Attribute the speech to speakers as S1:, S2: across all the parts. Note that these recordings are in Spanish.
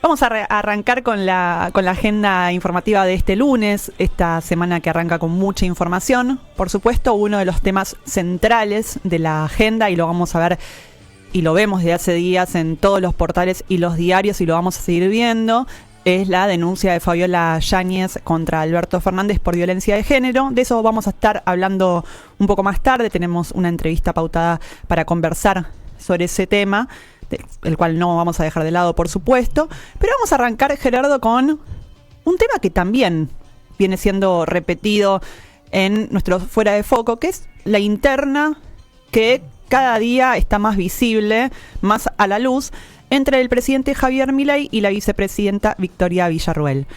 S1: Vamos a arrancar con la agenda informativa de este lunes, esta semana que arranca con mucha información. Por supuesto, uno de los temas centrales de la agenda, y lo vamos a ver y lo vemos desde hace días en todos los portales y los diarios, y lo vamos a seguir viendo, es la denuncia de Fabiola Yáñez contra Alberto Fernández por violencia de género. De eso vamos a estar hablando un poco más tarde. Tenemos una entrevista pautada para conversar sobre ese tema, el cual no vamos a dejar de lado, por supuesto. Pero vamos a arrancar, Gerardo, con un tema que también viene siendo repetido en nuestro Fuera de Foco, que es la interna que cada día está más visible, más a la luz, entre el presidente Javier Milei y la vicepresidenta Victoria Villarruel.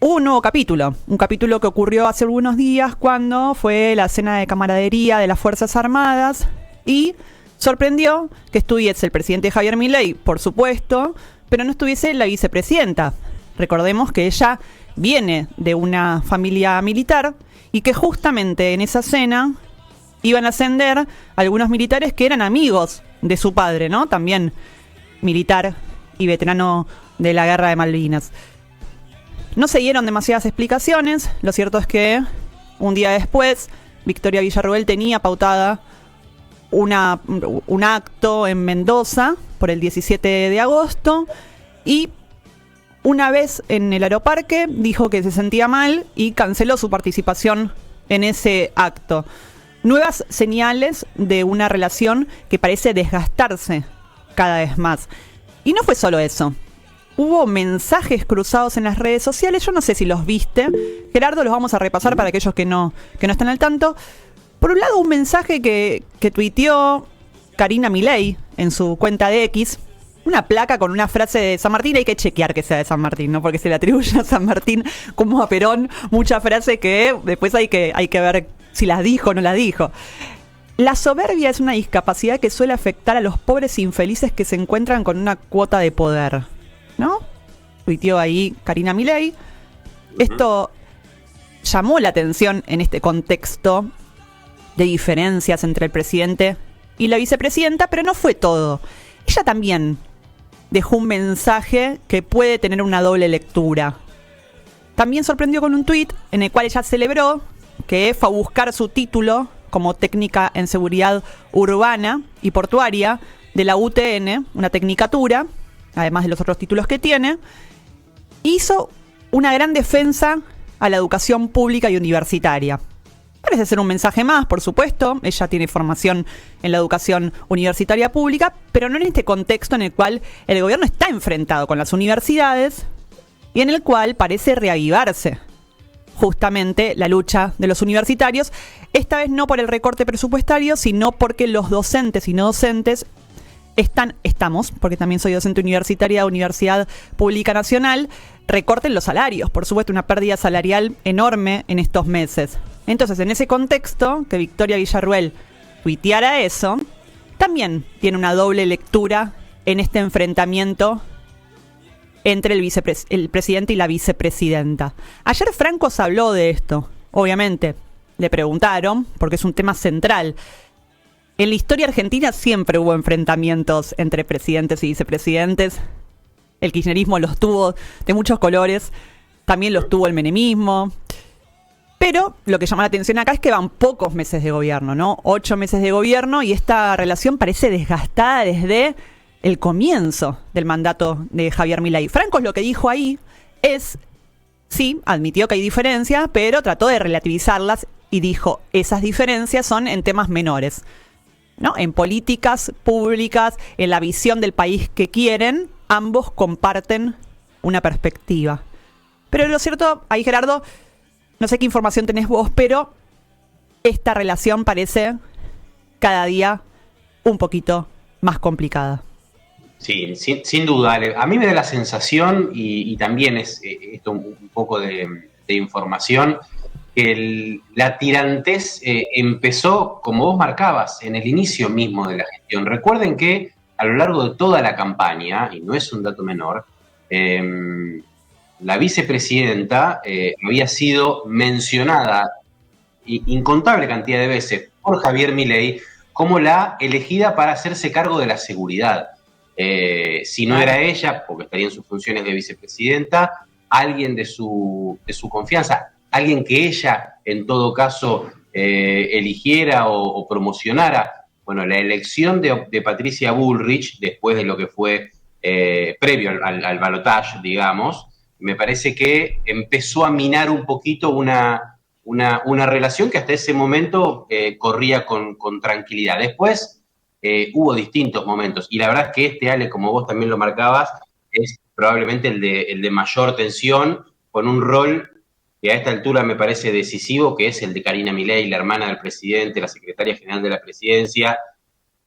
S1: Hubo un nuevo capítulo, un capítulo que ocurrió hace algunos días cuando fue la cena de camaradería de las Fuerzas Armadas, y sorprendió que estuviese el presidente Javier Milei, por supuesto, pero no estuviese la vicepresidenta. Recordemos que ella viene de una familia militar y que justamente en esa cena iban a ascender algunos militares que eran amigos de su padre, ¿no? También militar y veterano de la Guerra de Malvinas. No se dieron demasiadas explicaciones. Lo cierto es que un día después Victoria Villarruel tenía pautada un acto en Mendoza por el 17 de agosto, y una vez en el Aeroparque dijo que se sentía mal y canceló su participación en ese acto. Nuevas señales de una relación que parece desgastarse cada vez más. Y no fue solo eso. Hubo mensajes cruzados en las redes sociales. Yo no sé si los viste, Gerardo, los vamos a repasar para aquellos que no están al tanto. Por un lado, un mensaje que tuiteó Karina Milei en su cuenta de X, una placa con una frase de San Martín. Hay que chequear que sea de San Martín, ¿no? Porque se le atribuye a San Martín como a Perón mucha frase que después hay que ver si las dijo o no las dijo. La soberbia es una discapacidad que suele afectar a los pobres infelices que se encuentran con una cuota de poder, ¿no? Tuiteó ahí Karina Milei. Esto llamó la atención en este contexto de diferencias entre el presidente y la vicepresidenta, pero no fue todo. Ella también dejó un mensaje que puede tener una doble lectura. También sorprendió con un tuit en el cual ella celebró que fue a buscar su título como técnica en seguridad urbana y portuaria de la UTN, una tecnicatura, además de los otros títulos que tiene. Hizo una gran defensa a la educación pública y universitaria. Parece ser un mensaje más, por supuesto. Ella tiene formación en la educación universitaria pública, pero no en este contexto en el cual el gobierno está enfrentado con las universidades y en el cual parece reavivarse justamente la lucha de los universitarios, esta vez no por el recorte presupuestario, sino porque los docentes y no docentes estamos, porque también soy docente universitaria de Universidad Pública Nacional, recorten los salarios. Por supuesto, una pérdida salarial enorme en estos meses. Entonces, en ese contexto, que Victoria Villarruel tuiteara eso, también tiene una doble lectura en este enfrentamiento entre el presidente y la vicepresidenta. Ayer Francos habló de esto, obviamente. Le preguntaron, porque es un tema central. En la historia argentina siempre hubo enfrentamientos entre presidentes y vicepresidentes. El kirchnerismo los tuvo de muchos colores, también los tuvo el menemismo. Pero lo que llama la atención acá es que van pocos meses de gobierno, ¿no? 8 meses de gobierno, y esta relación parece desgastada desde el comienzo del mandato de Javier Milei. Francos lo que dijo ahí es, sí, admitió que hay diferencias, pero trató de relativizarlas y dijo, esas diferencias son en temas menores, ¿no? En políticas públicas, en la visión del país que quieren, ambos comparten una perspectiva. Pero lo cierto, ahí Gerardo, no sé qué información tenés vos, pero esta relación parece cada día un poquito más complicada.
S2: Sí, sin duda. A mí me da la sensación, y también es esto un poco de información, que la tirantez empezó, como vos marcabas, en el inicio mismo de la gestión. Recuerden que a lo largo de toda la campaña, y no es un dato menor, la vicepresidenta había sido mencionada incontable cantidad de veces por Javier Milei como la elegida para hacerse cargo de la seguridad. si no era ella, porque estaría en sus funciones de vicepresidenta, alguien de su confianza, alguien que ella en todo caso eligiera o promocionara. Bueno, la elección de Patricia Bullrich, después de lo que fue previo al balotaje, digamos, me parece que empezó a minar un poquito una relación que hasta ese momento corría con tranquilidad. Después hubo distintos momentos, y la verdad es que este, Ale, como vos también lo marcabas, es probablemente el de mayor tensión, con un rol que a esta altura me parece decisivo, que es el de Karina Milei, la hermana del presidente, la secretaria general de la presidencia,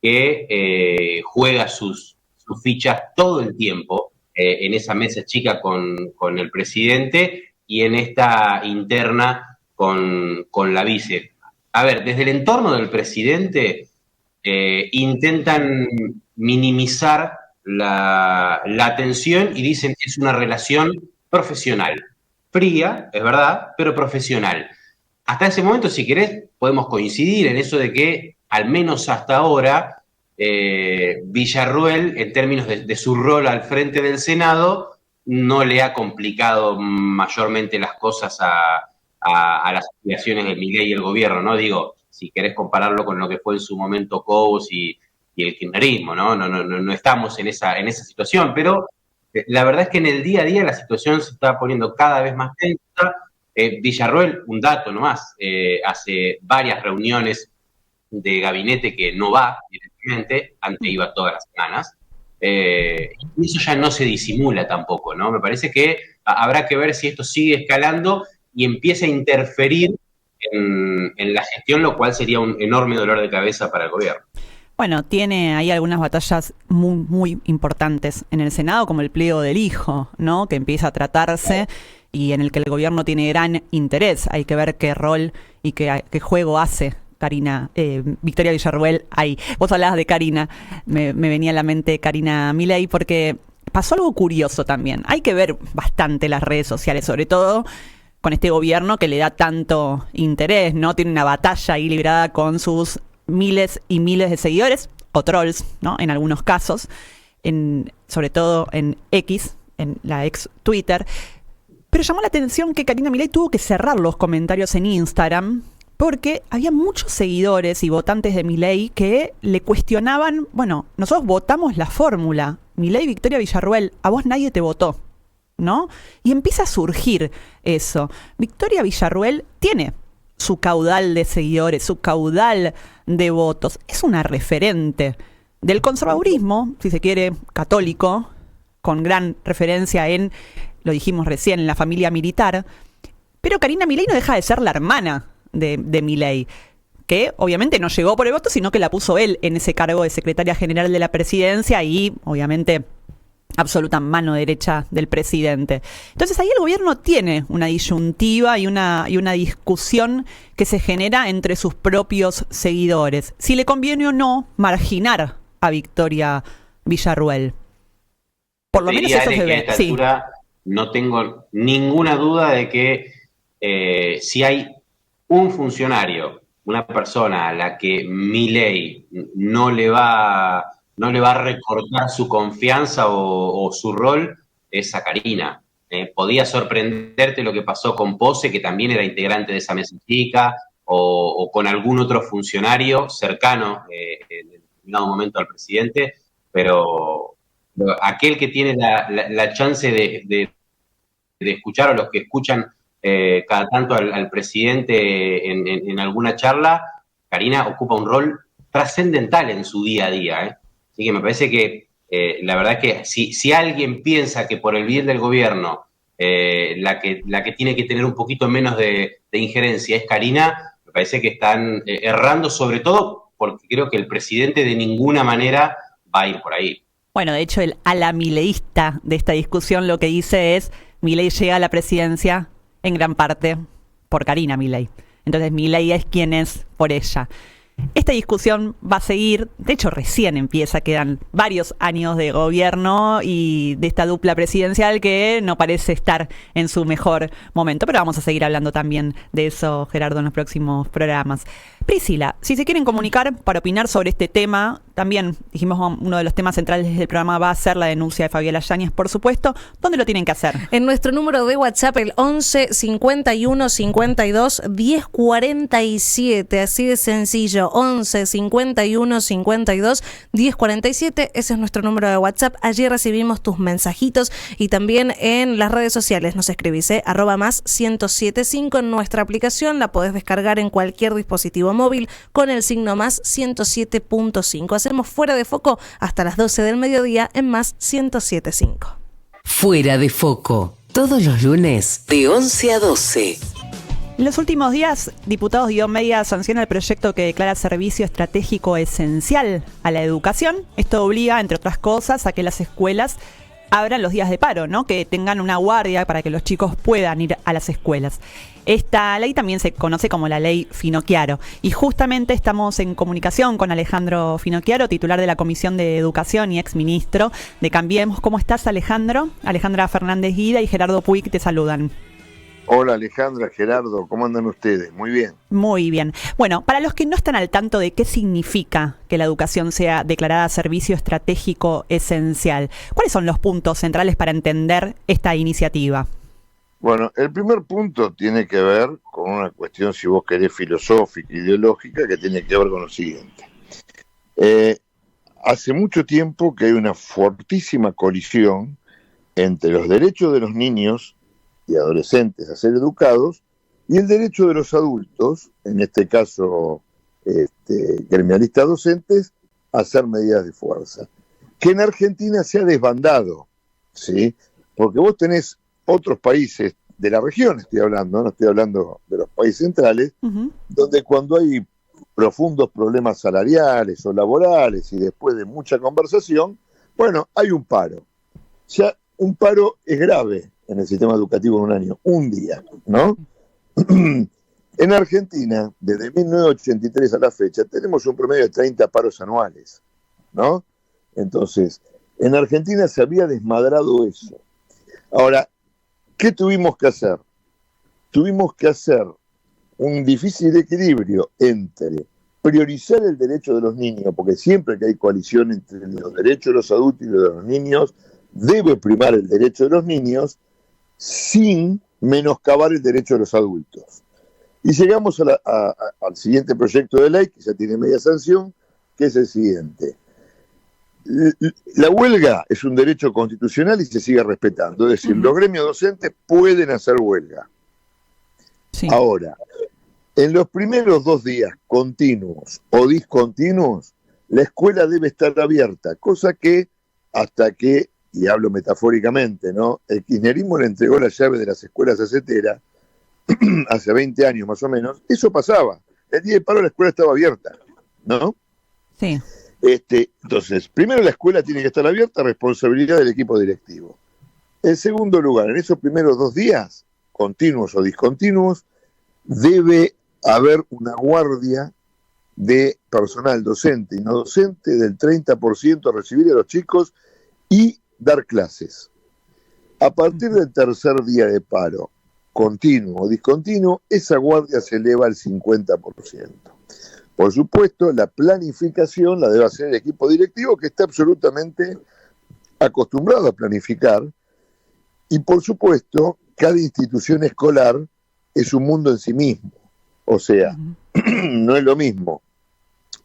S2: que juega sus fichas todo el tiempo en esa mesa chica con el presidente y en esta interna con la vice. A ver, desde el entorno del presidente intentan minimizar la tensión y dicen que es una relación profesional. Fría, es verdad, pero profesional. Hasta ese momento, si querés, podemos coincidir en eso de que, al menos hasta ahora, Villarruel, en términos de su rol al frente del Senado, no le ha complicado mayormente las cosas a las aspiraciones de Milei y el gobierno, ¿no? Digo, si querés compararlo con lo que fue en su momento Cobos y el kirchnerismo, ¿no? No estamos en esa situación, pero la verdad es que en el día a día la situación se está poniendo cada vez más tensa. Villarruel, un dato nomás, hace varias reuniones de gabinete que no va directamente, antes iba todas las semanas, y eso ya no se disimula tampoco, ¿no? Me parece que habrá que ver si esto sigue escalando y empieza a interferir en la gestión, lo cual sería un enorme dolor de cabeza para el gobierno.
S1: Bueno, tiene ahí algunas batallas muy, muy importantes en el Senado, como el pliego del hijo, ¿no? Que empieza a tratarse y en el que el gobierno tiene gran interés. Hay que ver qué rol y qué juego hace Karina, Victoria Villarruel ahí. Vos hablabas de Karina, me venía a la mente Karina Milei, porque pasó algo curioso también. Hay que ver bastante las redes sociales, sobre todo con este gobierno que le da tanto interés, ¿no? Tiene una batalla ahí librada con sus miles y miles de seguidores, o trolls, ¿no? En algunos casos, sobre todo en X, en la ex Twitter. Pero llamó la atención que Karina Milei tuvo que cerrar los comentarios en Instagram porque había muchos seguidores y votantes de Milei que le cuestionaban, bueno, nosotros votamos la fórmula, Milei, Victoria Villarruel, a vos nadie te votó, ¿no? Y empieza a surgir eso. Victoria Villarruel tiene su caudal de seguidores, su caudal de votos. Es una referente del conservadurismo, si se quiere, católico, con gran referencia en, lo dijimos recién, en la familia militar. Pero Karina Milei no deja de ser la hermana de Milei, que obviamente no llegó por el voto, sino que la puso él en ese cargo de secretaria general de la presidencia y obviamente absoluta mano derecha del presidente. Entonces ahí el gobierno tiene una disyuntiva y una discusión que se genera entre sus propios seguidores. Si le conviene o no marginar a Victoria Villarruel. Por lo menos eso se ve.
S2: A esta altura no tengo ninguna duda de que si hay un funcionario, una persona a la que Milei no le va a recortar su confianza o su rol, es a Karina. Podía sorprenderte lo que pasó con Pose, que también era integrante de esa mesa chica, o con algún otro funcionario cercano en determinado momento al presidente, pero aquel que tiene la chance de escuchar, o los que escuchan cada tanto al presidente en alguna charla, Karina ocupa un rol trascendental en su día a día, Así que me parece que la verdad es que si alguien piensa que por el bien del gobierno la que tiene que tener un poquito menos de injerencia es Karina, me parece que están errando, sobre todo porque creo que el presidente de ninguna manera va a ir por ahí.
S1: Bueno, de hecho, el alamileísta de esta discusión lo que dice es: Milei llega a la presidencia en gran parte por Karina Milei. Entonces Milei es quien es por ella. Esta discusión va a seguir, de hecho recién empieza, quedan varios años de gobierno y de esta dupla presidencial que no parece estar en su mejor momento, pero vamos a seguir hablando también de eso, Gerardo, en los próximos programas. Priscila, si se quieren comunicar para opinar sobre este tema, también dijimos uno de los temas centrales del programa va a ser la denuncia de Fabiola Yáñez, por supuesto. ¿Dónde lo tienen que hacer?
S3: En nuestro número de WhatsApp, el 11 51 52 10 47, así de sencillo, 11 51 52 10 47, ese es nuestro número de WhatsApp. Allí recibimos tus mensajitos y también en las redes sociales nos escribís, @+1075 en nuestra aplicación, la podés descargar en cualquier dispositivo móvil con el signo +107.5. Hacemos Fuera de Foco hasta las 12 del mediodía en +1075.
S4: Fuera de Foco, todos los lunes de 11 a 12.
S1: En los últimos días, diputados de Media sanciona el proyecto que declara servicio estratégico esencial a la educación. Esto obliga, entre otras cosas, a que las escuelas abran los días de paro, ¿no? Que tengan una guardia para que los chicos puedan ir a las escuelas. Esta ley también se conoce como la ley Finocchiaro. Y justamente estamos en comunicación con Alejandro Finocchiaro, titular de la Comisión de Educación y exministro de Cambiemos. ¿Cómo estás, Alejandro? Alejandra Fernández Guida y Gerardo Puig te saludan.
S5: Hola Alejandra, Gerardo, ¿cómo andan ustedes? Muy bien.
S1: Muy bien. Bueno, para los que no están al tanto de qué significa que la educación sea declarada servicio estratégico esencial, ¿cuáles son los puntos centrales para entender esta iniciativa?
S5: Bueno, el primer punto tiene que ver con una cuestión, si vos querés, filosófica, ideológica, que tiene que ver con lo siguiente. Hace mucho tiempo que hay una fortísima colisión entre los derechos de los niños y adolescentes a ser educados y el derecho de los adultos, en este caso gremialistas docentes, a hacer medidas de fuerza, que en Argentina se ha desbandado, ¿sí? Porque vos tenés otros países de la región, estoy hablando, no estoy hablando de los países centrales, donde cuando hay profundos problemas salariales o laborales y después de mucha conversación, bueno, hay un paro. Ya un paro es grave en el sistema educativo en un año, un día, ¿no? En Argentina, desde 1983 a la fecha, tenemos un promedio de 30 paros anuales, ¿no? Entonces, en Argentina se había desmadrado eso. Ahora, ¿qué tuvimos que hacer? Tuvimos que hacer un difícil equilibrio entre priorizar el derecho de los niños, porque siempre que hay coalición entre los derechos de los adultos y los de los niños, debe primar el derecho de los niños, sin menoscabar el derecho de los adultos. Y llegamos al siguiente proyecto de ley, que ya tiene media sanción, que es el siguiente. La huelga es un derecho constitucional y se sigue respetando. Es decir, los gremios docentes pueden hacer huelga. Sí. Ahora, en los primeros 2 días continuos o discontinuos, la escuela debe estar abierta, cosa que hasta que, y hablo metafóricamente, ¿no?, el kirchnerismo le entregó la llave de las escuelas a Cetera, hace 20 años más o menos, eso pasaba. El día de paro la escuela estaba abierta, ¿no?
S1: Sí.
S5: Entonces, primero la escuela tiene que estar abierta, responsabilidad del equipo directivo. En segundo lugar, en esos primeros 2 días, continuos o discontinuos, debe haber una guardia de personal docente y no docente del 30% a recibir a los chicos y dar clases. A partir del tercer día de paro, continuo o discontinuo, esa guardia se eleva al 50%. Por supuesto, la planificación la debe hacer el equipo directivo, que está absolutamente acostumbrado a planificar, y por supuesto, cada institución escolar es un mundo en sí mismo. O sea, no es lo mismo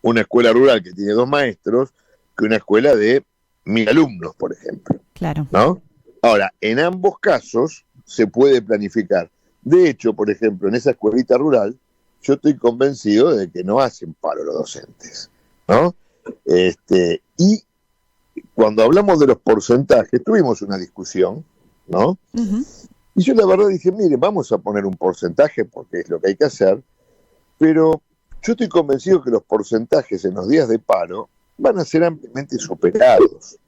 S5: una escuela rural que tiene 2 maestros que una escuela de 1000 alumnos, por ejemplo.
S1: Claro.
S5: ¿No? Ahora, en ambos casos se puede planificar. De hecho, por ejemplo, en esa escuelita rural, yo estoy convencido de que no hacen paro los docentes, ¿no? Y cuando hablamos de los porcentajes, tuvimos una discusión, ¿no? Y yo la verdad dije, mire, vamos a poner un porcentaje porque es lo que hay que hacer, pero yo estoy convencido que los porcentajes en los días de paro van a ser ampliamente superados,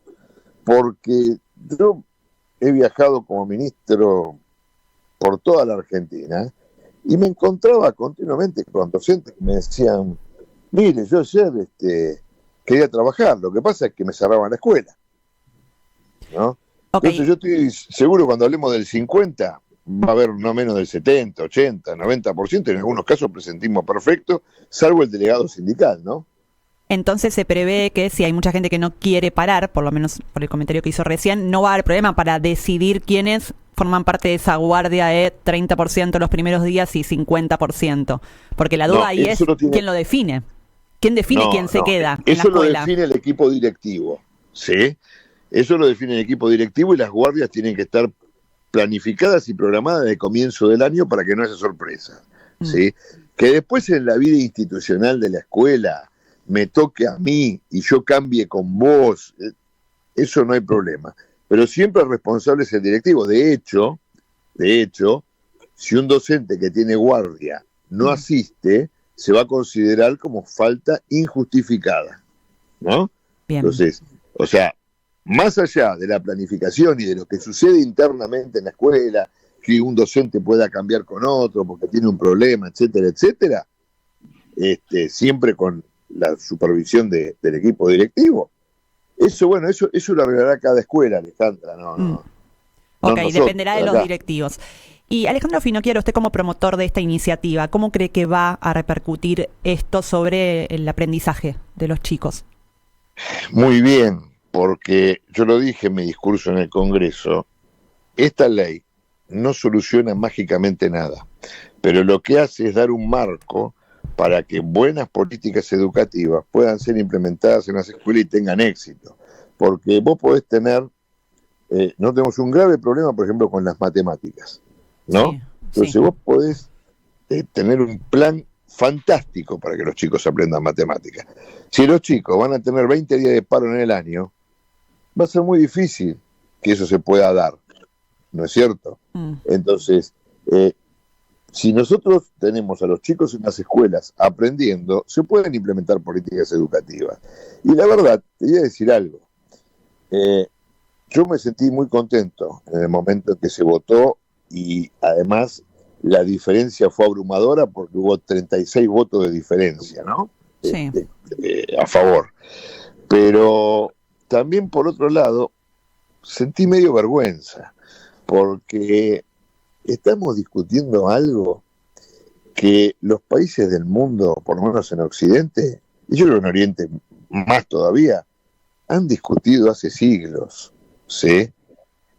S5: porque yo he viajado como ministro por toda la Argentina y me encontraba continuamente con docentes que me decían, mire, yo ayer quería trabajar, lo que pasa es que me cerraban la escuela, ¿no? Okay. Entonces yo estoy seguro cuando hablemos del 50, va a haber no menos del 70, 80, 90%, en algunos casos presentismo perfecto, salvo el delegado sindical, ¿no?
S1: Entonces se prevé que si hay mucha gente que no quiere parar, por lo menos por el comentario que hizo recién, no va a haber problema para decidir quiénes forman parte de esa guardia de 30% los primeros días y 50%. Porque la duda ahí es quién lo define. ¿Quién define quién se queda en la escuela?
S5: Eso lo define el equipo directivo, ¿sí? Eso lo define el equipo directivo y las guardias tienen que estar planificadas y programadas de comienzo del año para que no haya sorpresas, ¿sí? Que después en la vida institucional de la escuela me toque a mí y yo cambie con vos, eso no hay problema. Pero siempre el responsable es el directivo. De hecho, si un docente que tiene guardia no asiste, se va a considerar como falta injustificada, ¿no?
S1: Bien.
S5: Entonces, o sea, más allá de la planificación y de lo que sucede internamente en la escuela, que un docente pueda cambiar con otro porque tiene un problema, etcétera, etcétera, siempre con la supervisión del equipo directivo. Eso lo arreglará cada escuela, Alejandra.
S1: Ok, dependerá de los directivos. Y Alejandro Finocchiaro, usted como promotor de esta iniciativa, ¿cómo cree que va a repercutir esto sobre el aprendizaje de los chicos?
S5: Muy bien, porque yo lo dije en mi discurso en el Congreso, esta ley no soluciona mágicamente nada, pero lo que hace es dar un marco para que buenas políticas educativas puedan ser implementadas en las escuelas y tengan éxito. Porque vos podés tener, no tenemos un grave problema, por ejemplo, con las matemáticas, ¿no?
S1: Sí,
S5: entonces vos podés tener un plan fantástico para que los chicos aprendan matemáticas. Si los chicos van a tener 20 días de paro en el año, va a ser muy difícil que eso se pueda dar, ¿no es cierto? Entonces, si nosotros tenemos a los chicos en las escuelas aprendiendo, se pueden implementar políticas educativas. Y la verdad, te voy a decir algo. Yo me sentí muy contento en el momento en que se votó y además la diferencia fue abrumadora porque hubo 36 votos de diferencia, ¿no?
S1: Sí.
S5: A favor. Pero también, por otro lado, sentí medio vergüenza porque estamos discutiendo algo que los países del mundo, por lo menos en Occidente, y yo creo en Oriente más todavía, han discutido hace siglos, ¿sí?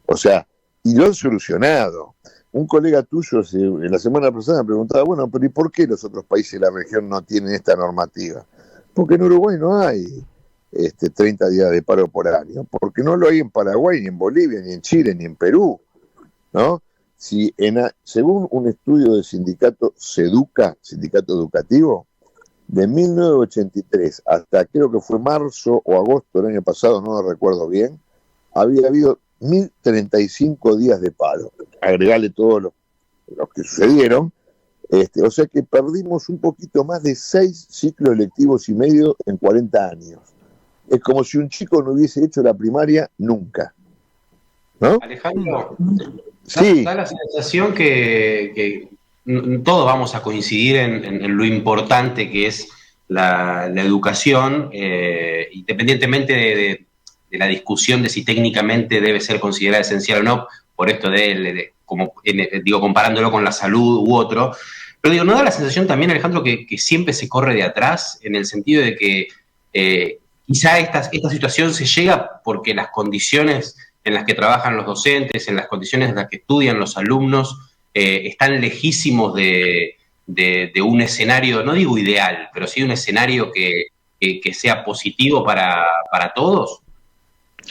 S5: O sea, y lo han solucionado. Un colega tuyo en la semana pasada me preguntaba, bueno, pero ¿y por qué los otros países de la región no tienen esta normativa? Porque en Uruguay no hay 30 días de paro por año, porque no lo hay en Paraguay, ni en Bolivia, ni en Chile, ni en Perú, ¿no? Si según un estudio del sindicato SEDUCA, sindicato educativo, de 1983 hasta creo que fue marzo o agosto del año pasado, no lo recuerdo bien, había habido 1.035 días de paro. Agregarle todos los que sucedieron, o sea que perdimos un poquito más de 6 ciclos lectivos y medio en 40 años. Es como si un chico no hubiese hecho la primaria nunca, ¿no?
S2: Alejandro,
S5: sí.
S2: Da la sensación que todos vamos a coincidir en lo importante que es la educación, independientemente de la discusión de si técnicamente debe ser considerada esencial o no, por esto comparándolo con la salud u otro. Pero ¿no da la sensación también, Alejandro, que siempre se corre de atrás, en el sentido de que quizá esta situación se llega porque las condiciones en las que trabajan los docentes, en las condiciones en las que estudian los alumnos, están lejísimos de un escenario, no digo ideal, pero sí un escenario que sea positivo para todos?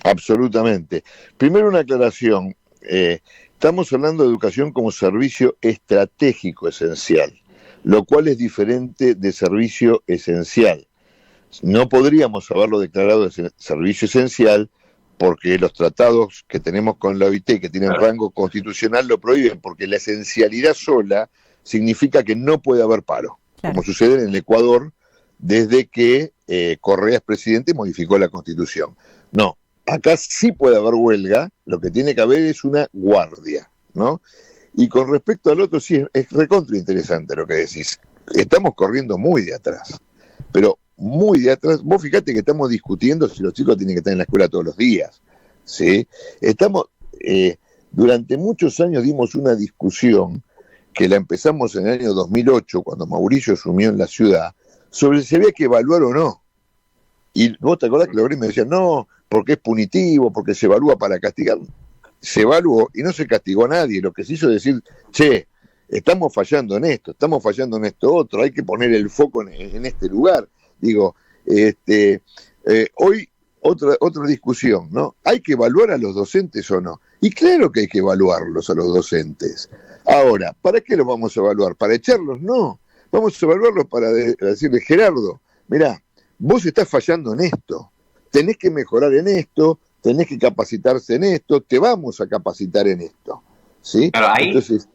S5: Absolutamente. Primero una aclaración. Estamos hablando de educación como servicio estratégico esencial, lo cual es diferente de servicio esencial. No podríamos haberlo declarado de servicio esencial porque los tratados que tenemos con la OIT, que tienen rango constitucional, lo prohíben, porque la esencialidad sola significa que no puede haber paro, como sucede en el Ecuador desde que Correa es presidente y modificó la Constitución. No, acá sí puede haber huelga, lo que tiene que haber es una guardia, ¿no? Y con respecto al otro, sí, es recontra interesante lo que decís. Estamos corriendo muy de atrás, pero muy de atrás. Vos fijate que estamos discutiendo si los chicos tienen que estar en la escuela todos los días, ¿sí? Estamos Durante muchos años dimos una discusión que la empezamos en el año 2008, cuando Mauricio asumió en la ciudad, sobre si había que evaluar o no. Y vos te acordás que los me decían, no, porque es punitivo, porque se evalúa para castigar. Se evaluó y no se castigó a nadie. Lo que se hizo es decir, che, estamos fallando en esto, estamos fallando en esto otro, hay que poner el foco en este lugar. Digo, hoy otra discusión, ¿no? ¿Hay que evaluar a los docentes o no? Y claro que hay que evaluarlos a los docentes. Ahora, ¿para qué los vamos a evaluar? ¿Para echarlos? No. Vamos a evaluarlos para decirle, Gerardo, mirá, vos estás fallando en esto, tenés que mejorar en esto, tenés que capacitarse en esto, te vamos a capacitar en esto. ¿Sí?
S2: Claro,
S5: Entonces,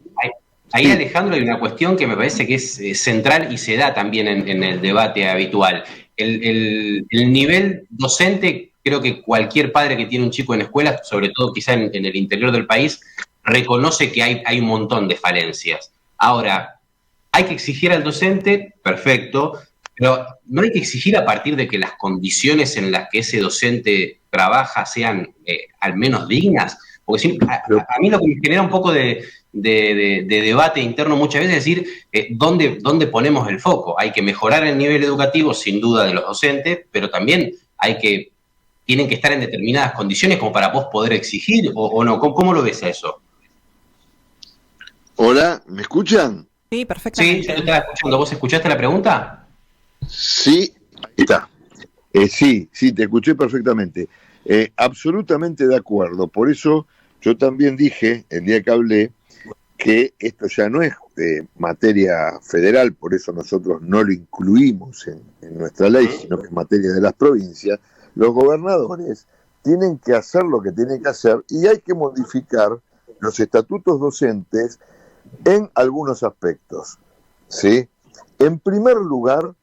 S2: ahí, Alejandro, hay una cuestión que me parece que es central y se da también en el debate habitual. El nivel docente, creo que cualquier padre que tiene un chico en escuela, sobre todo quizá en el interior del país, reconoce que hay un montón de falencias. Ahora, hay que exigir al docente, perfecto, pero no hay que exigir a partir de que las condiciones en las que ese docente trabaja sean al menos dignas. Porque a mí lo que me genera un poco de debate interno muchas veces es decir, ¿dónde ponemos el foco? Hay que mejorar el nivel educativo, sin duda, de los docentes, pero también tienen que estar en determinadas condiciones como para vos poder exigir, o no. ¿Cómo lo ves a eso?
S5: Hola, ¿me escuchan?
S1: Sí, perfectamente.
S2: Sí, yo te estaba escuchando. ¿Vos escuchaste la pregunta?
S5: Sí, ahí está. Sí, te escuché perfectamente. Absolutamente de acuerdo. Por eso yo también dije, el día que hablé, que esto ya no es materia federal, por eso nosotros no lo incluimos en nuestra ley, sino que es materia de las provincias. Los gobernadores tienen que hacer lo que tienen que hacer y hay que modificar los estatutos docentes en algunos aspectos, ¿sí? En primer lugar,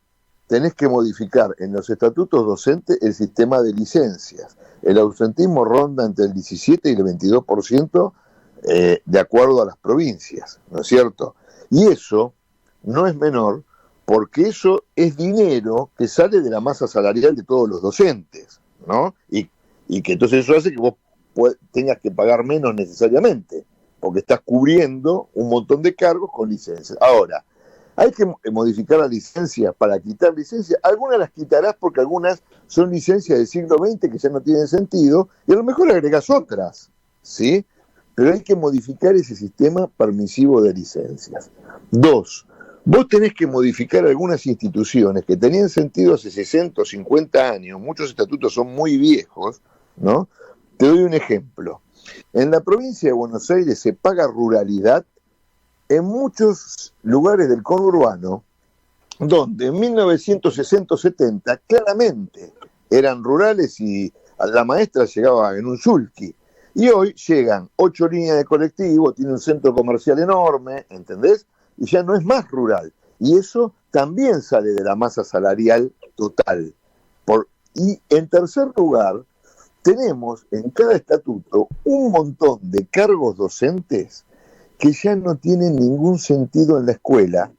S5: tenés que modificar en los estatutos docentes el sistema de licencias. El ausentismo ronda entre el 17 y el 22%, de acuerdo a las provincias, ¿no es cierto? Y eso no es menor, porque eso es dinero que sale de la masa salarial de todos los docentes, ¿no? Y que entonces eso hace que vos tengas que pagar menos necesariamente, porque estás cubriendo un montón de cargos con licencias. Ahora, hay que modificar la licencia para quitar licencias. Algunas las quitarás porque algunas son licencias del siglo XX que ya no tienen sentido, y a lo mejor le agregás otras, ¿sí? Pero hay que modificar ese sistema permisivo de licencias. 2, vos tenés que modificar algunas instituciones que tenían sentido hace 60 o 50 años, muchos estatutos son muy viejos, ¿no? Te doy un ejemplo. En la provincia de Buenos Aires se paga ruralidad en muchos lugares del conurbano, donde en 1960 o 70 claramente eran rurales y la maestra llegaba en un sulky. Y hoy llegan 8 líneas de colectivo, tiene un centro comercial enorme, ¿entendés? Y ya no es más rural. Y eso también sale de la masa salarial total. Y en tercer lugar, tenemos en cada estatuto un montón de cargos docentes que ya no tienen ningún sentido en la escuela,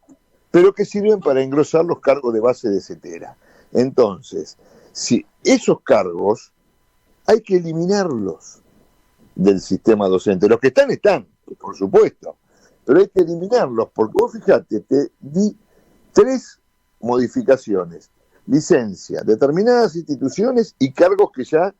S5: pero que sirven para engrosar los cargos de base de cetera. Entonces, si esos cargos hay que eliminarlos del sistema docente. Los que están, por supuesto, pero hay que eliminarlos, porque vos fíjate, te di 3 modificaciones: licencia, determinadas instituciones y cargos que ya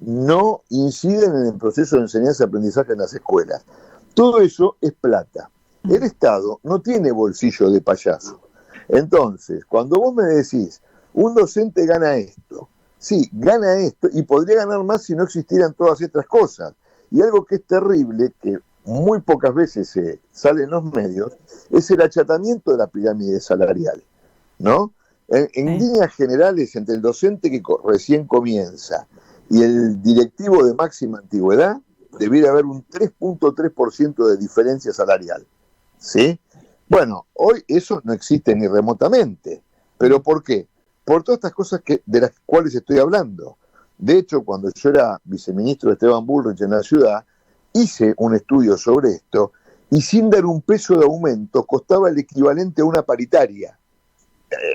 S5: no inciden en el proceso de enseñanza-aprendizaje en las escuelas. Todo eso es plata. El Estado no tiene bolsillo de payaso. Entonces, cuando vos me decís, un docente gana esto, sí, gana esto, y podría ganar más si no existieran todas estas cosas. Y algo que es terrible, que muy pocas veces se sale en los medios, es el achatamiento de la pirámide salarial, ¿no? En líneas generales, entre el docente que recién comienza y el directivo de máxima antigüedad, debiera haber un 3.3% de diferencia salarial, ¿sí? Bueno, hoy eso no existe ni remotamente. ¿Pero por qué? Por todas estas cosas de las cuales estoy hablando. De hecho, cuando yo era viceministro de Esteban Bullrich en la ciudad, hice un estudio sobre esto, y sin dar un peso de aumento, costaba el equivalente a una paritaria,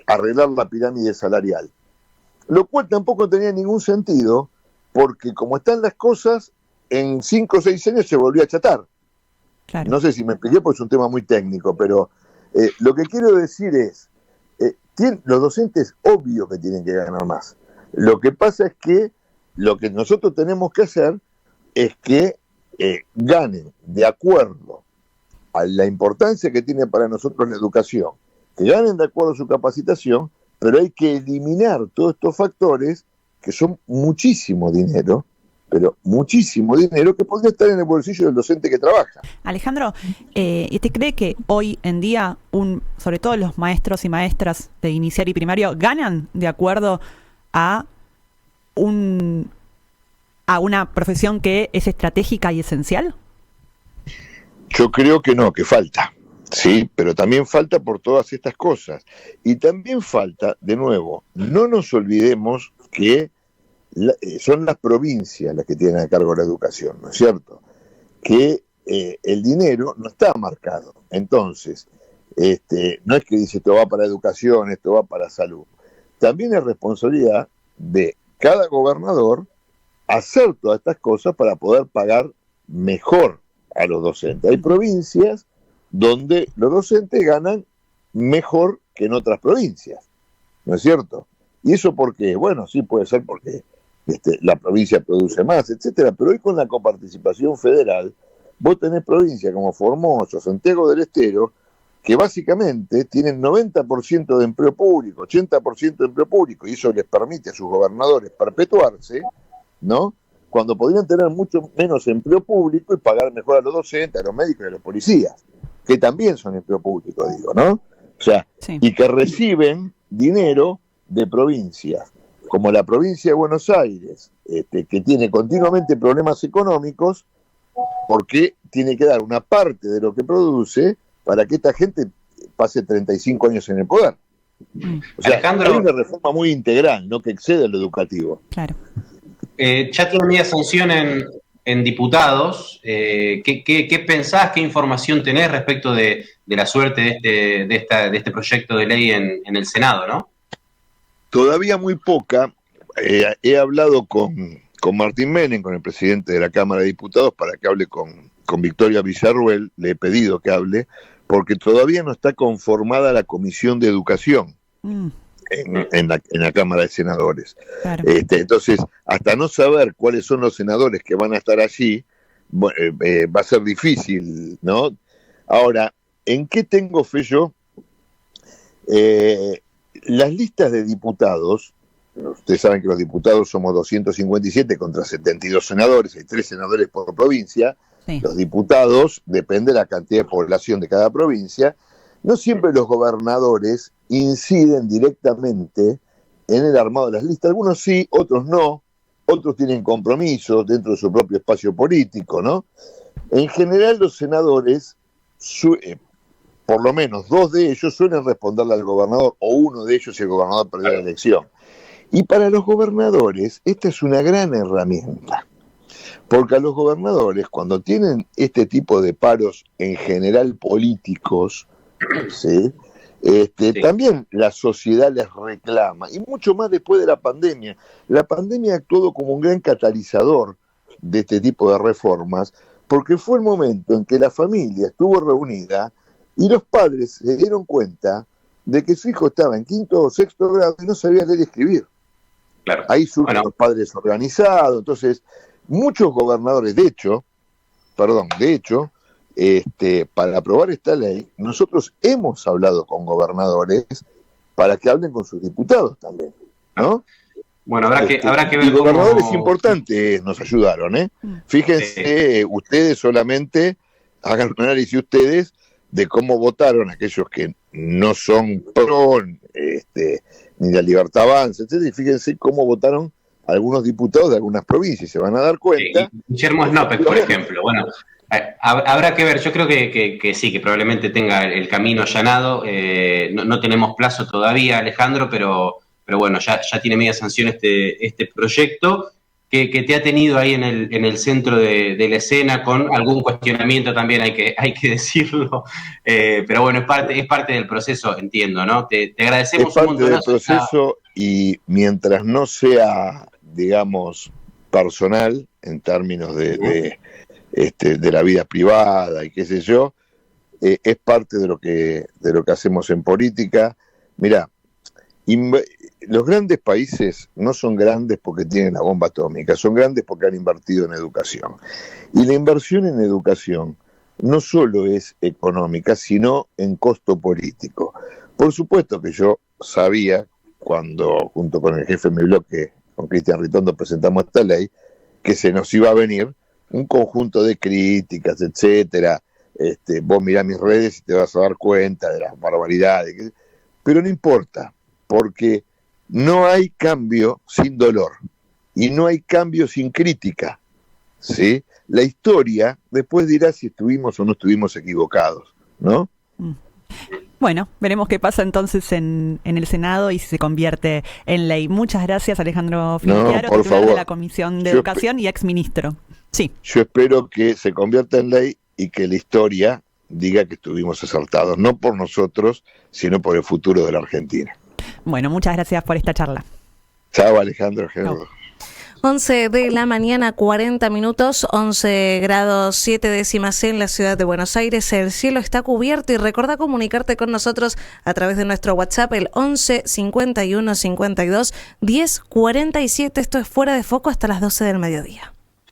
S5: arreglar la pirámide salarial. Lo cual tampoco tenía ningún sentido, porque como están las cosas, en 5 o 6 años se volvió a achatar.
S1: Claro.
S5: No sé si me expliqué porque es un tema muy técnico, pero lo que quiero decir es, los docentes obvio que tienen que ganar más. Lo que pasa es que lo que nosotros tenemos que hacer es que ganen de acuerdo a la importancia que tiene para nosotros la educación, que ganen de acuerdo a su capacitación, pero hay que eliminar todos estos factores que son muchísimo dinero, pero muchísimo dinero que podría estar en el bolsillo del docente que trabaja.
S1: Alejandro, ¿usted cree que hoy en día, sobre todo los maestros y maestras de inicial y primario, ganan de acuerdo a una profesión que es estratégica y esencial?
S5: Yo creo que no, que falta, sí, pero también falta por todas estas cosas. Y también falta, de nuevo, no nos olvidemos que son las provincias las que tienen a cargo la educación, ¿no es cierto? Que el dinero no está marcado. Entonces, no es que dice esto va para educación, esto va para salud. También es responsabilidad de cada gobernador hacer todas estas cosas para poder pagar mejor a los docentes. Hay provincias donde los docentes ganan mejor que en otras provincias, ¿no es cierto? ¿Y eso por qué? Bueno, sí puede ser porque la provincia produce más, etcétera, pero hoy con la coparticipación federal, vos tenés provincias como Formosa, Santiago del Estero, que básicamente tienen 90% de empleo público, 80% de empleo público, y eso les permite a sus gobernadores perpetuarse, ¿no? Cuando podrían tener mucho menos empleo público y pagar mejor a los docentes, a los médicos y a los policías, que también son empleo público, digo, ¿no? O sea, sí. Y que reciben dinero de provincias, como la provincia de Buenos Aires, que tiene continuamente problemas económicos, porque tiene que dar una parte de lo que produce para que esta gente pase 35 años en el poder. O sea, Alejandro, hay una reforma muy integral, no que excede lo educativo.
S1: Claro.
S2: Ya tiene media sanción en diputados. ¿Qué pensás, qué información tenés respecto de la suerte de este proyecto de ley en el Senado, no?
S5: Todavía muy poca. He hablado con Martín Menem, con el presidente de la Cámara de Diputados, para que hable con Victoria Villarruel. Le he pedido que hable, porque todavía no está conformada la Comisión de Educación en la Cámara de Senadores. Claro. Entonces, hasta no saber cuáles son los senadores que van a estar allí, va a ser difícil, ¿no? Ahora, ¿en qué tengo fe yo? Las listas de diputados, ustedes saben que los diputados somos 257 contra 72 senadores, hay 3 senadores por provincia. Sí. Los diputados, depende de la cantidad de población de cada provincia. No siempre los gobernadores inciden directamente en el armado de las listas. Algunos sí, otros no. Otros tienen compromisos dentro de su propio espacio político, ¿no? En general, los senadores, por lo menos 2 de ellos, suelen responderle al gobernador, o uno de ellos si el gobernador perdió la elección. Y para los gobernadores, esta es una gran herramienta. Porque a los gobernadores, cuando tienen este tipo de paros en general políticos, ¿sí? Sí. También la sociedad les reclama, y mucho más después de la pandemia. La pandemia actuó como un gran catalizador de este tipo de reformas, porque fue el momento en que la familia estuvo reunida y los padres se dieron cuenta de que su hijo estaba en 5º o 6º grado y no sabía leer y escribir. Claro. Ahí surgen los padres organizados. Entonces, muchos gobernadores, de hecho, para aprobar esta ley, nosotros hemos hablado con gobernadores para que hablen con sus diputados también, ¿no?
S2: Bueno, habrá que ver.
S5: Y gobernadores importantes nos ayudaron, ¿eh? Fíjense, ustedes solamente hagan un análisis ustedes de cómo votaron aquellos que no son pro, ni la Libertad Avanza, etc. Y fíjense cómo votaron algunos diputados de algunas provincias, se van a dar cuenta.
S2: Guillermo Snopek, por ejemplo, bueno, habrá que ver, yo creo que sí, que probablemente tenga el camino allanado, no tenemos plazo todavía, Alejandro, pero bueno, ya tiene media sanción este proyecto, que te ha tenido ahí en el centro de la escena, con algún cuestionamiento también, hay que decirlo, pero bueno, es parte del proceso, entiendo, ¿no? Te agradecemos
S5: un montón. Es parte del proceso, y mientras no sea, digamos, personal, en términos de la vida privada y qué sé yo, es parte de lo que hacemos en política. Mirá, los grandes países no son grandes porque tienen la bomba atómica, son grandes porque han invertido en educación. Y la inversión en educación no solo es económica, sino en costo político. Por supuesto que yo sabía, cuando junto con el jefe de mi bloque, con Cristian Ritondo, presentamos esta ley, que se nos iba a venir un conjunto de críticas, etcétera. Vos mirá mis redes y te vas a dar cuenta de las barbaridades. Pero no importa, porque no hay cambio sin dolor y no hay cambio sin crítica, ¿sí? La historia después dirá si estuvimos o no estuvimos equivocados, ¿no?
S1: Bueno, veremos qué pasa entonces en el Senado y si se convierte en ley. Muchas gracias, Alejandro Finocchiaro, titular de la Comisión de Educación y exministro. Sí.
S5: Yo espero que se convierta en ley y que la historia diga que estuvimos acertados, no por nosotros, sino por el futuro de la Argentina.
S1: Bueno, muchas gracias por esta charla.
S5: Chao, Alejandro. Chao.
S3: 11 de la mañana, 40 minutos, 11 grados 7 décimas en la ciudad de Buenos Aires. El cielo está cubierto y recordá comunicarte con nosotros a través de nuestro WhatsApp, el 11 51 52 10 47. Esto es Fuera de Foco hasta las 12 del mediodía.